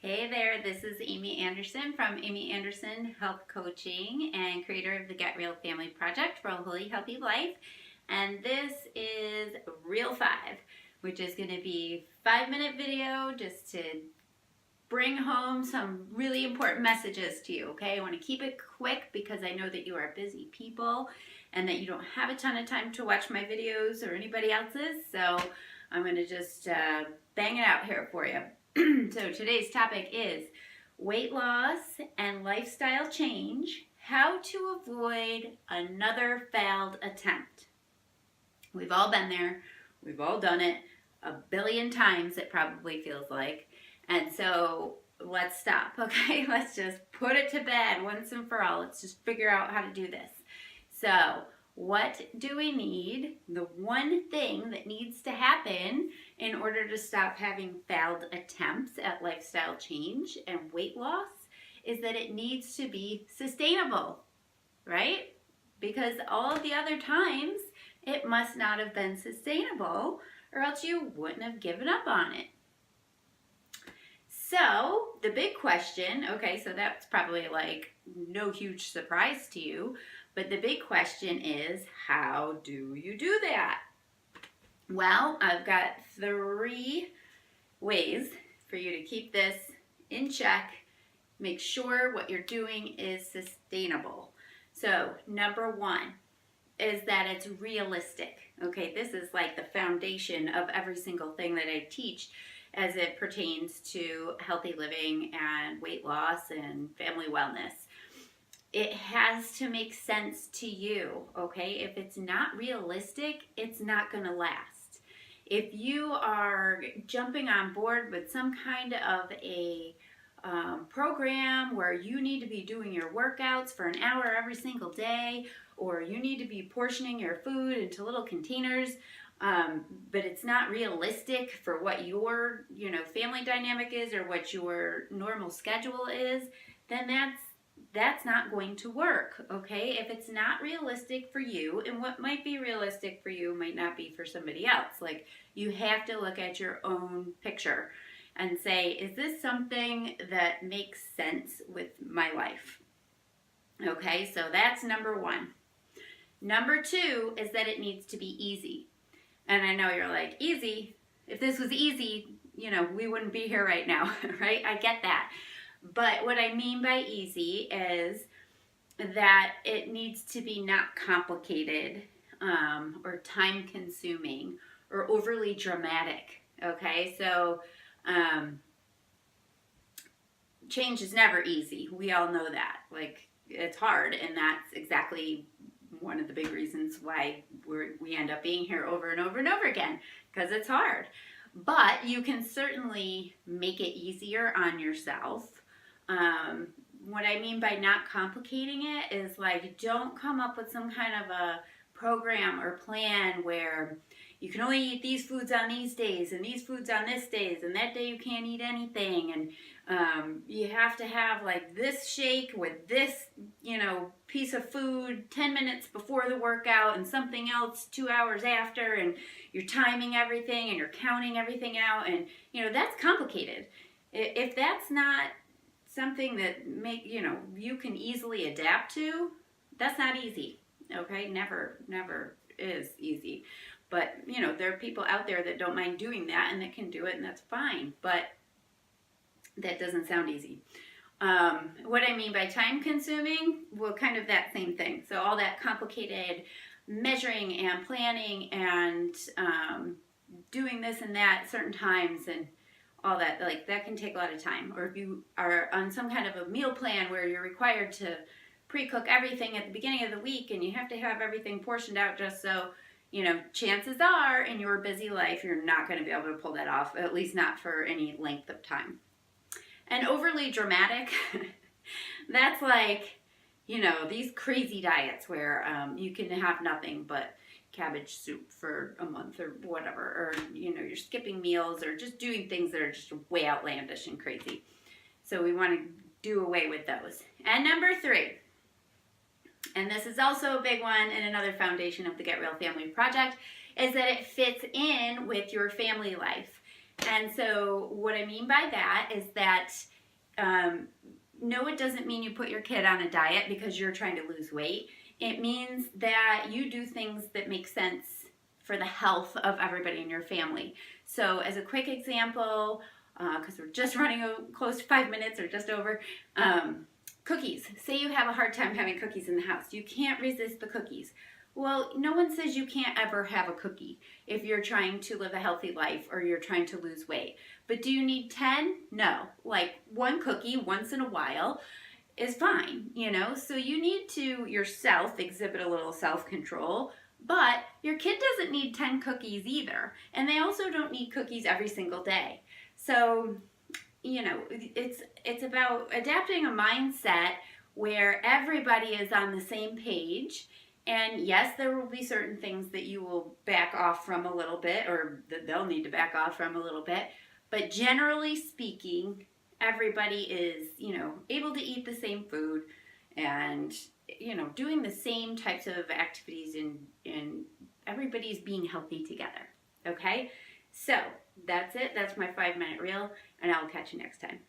Hey there, this is Amy Anderson from Amy Anderson Health Coaching and creator of the Get Real Family Project for a Wholly Healthy Life. And this is Reel 5, which is going to be a 5-minute video just to bring home some really important messages to you, okay? I want to keep it quick because I know that you are busy people and that you don't have a ton of time to watch my videos or anybody else's. So I'm going to just bang it out here for you. So today's topic is weight loss and lifestyle change, how to avoid another failed attempt. We've all been there. We've all done it a billion times, it probably feels like. And so let's stop, okay? Let's just put it to bed once and for all. Let's just figure out how to do this. So what do we need? The one thing that needs to happen in order to stop having failed attempts at lifestyle change and weight loss is that it needs to be sustainable, right? Because all of the other times it must not have been sustainable or else you wouldn't have given up on it. So the big question, okay, so that's probably like no huge surprise to you, but the big question is, how do you do that? Well, I've got 3 ways for you to keep this in check. Make sure what you're doing is sustainable. So number 1 is that it's realistic. Okay, this is like the foundation of every single thing that I teach as it pertains to healthy living and weight loss and family wellness. It has to make sense to you, okay? If it's not realistic, it's not going to last. If you are jumping on board with some kind of a program where you need to be doing your workouts for an hour every single day, or you need to be portioning your food into little containers, but it's not realistic for what your family dynamic is or what your normal schedule is, then that's not going to work, okay? If it's not realistic for you, and what might be realistic for you might not be for somebody else. Like, you have to look at your own picture and say, is this something that makes sense with my life? Okay, so that's number 1. Number 2 is that it needs to be easy. And I know you're like, easy? If this was easy, we wouldn't be here right now, right? I get that. But what I mean by easy is that it needs to be not complicated or time consuming or overly dramatic, okay? So change is never easy. We all know that. Like, it's hard, and that's exactly one of the big reasons why we end up being here over and over and over again, because it's hard. But you can certainly make it easier on yourself. What I mean by not complicating it is, like, don't come up with some kind of a program or plan where you can only eat these foods on these days and these foods on this days, and that day you can't eat anything, and you have to have like this shake with this piece of food 10 minutes before the workout and something else 2 hours after, and you're timing everything and you're counting everything out, and that's complicated. If that's not something that you can easily adapt to, that's not easy. Okay, never is easy. But there are people out there that don't mind doing that and that can do it, and that's fine. But that doesn't sound easy. What I mean by time consuming, well, kind of that same thing. So all that complicated measuring and planning and doing this and that at certain times and all that, like, that can take a lot of time. Or if you are on some kind of a meal plan where you're required to pre-cook everything at the beginning of the week and you have to have everything portioned out just so, chances are in your busy life you're not going to be able to pull that off, at least not for any length of time. And overly dramatic, that's like, these crazy diets where you can have nothing but cabbage soup for a month or whatever, or you're skipping meals or just doing things that are just way outlandish and crazy. So we want to do away with those. And number 3, and this is also a big one and another foundation of the Get Real Family Project, is that it fits in with your family life. And so what I mean by that is that no, it doesn't mean you put your kid on a diet because you're trying to lose weight. It means that you do things that make sense for the health of everybody in your family. So as a quick example, because we're just running close to 5 minutes or just over, cookies. Say you have a hard time having cookies in the house. You can't resist the cookies. Well, no one says you can't ever have a cookie if you're trying to live a healthy life or you're trying to lose weight. But do you need 10? No. Like one cookie once in a while is fine, you know? So you need to yourself exhibit a little self-control, but your kid doesn't need 10 cookies either. And they also don't need cookies every single day. So, you know, it's about adapting a mindset where everybody is on the same page. And yes, there will be certain things that you will back off from a little bit, or that they'll need to back off from a little bit. But generally speaking, everybody is, you know, able to eat the same food and, you know, doing the same types of activities, and everybody's being healthy together. Okay? So that's it. That's my 5-minute reel, and I'll catch you next time.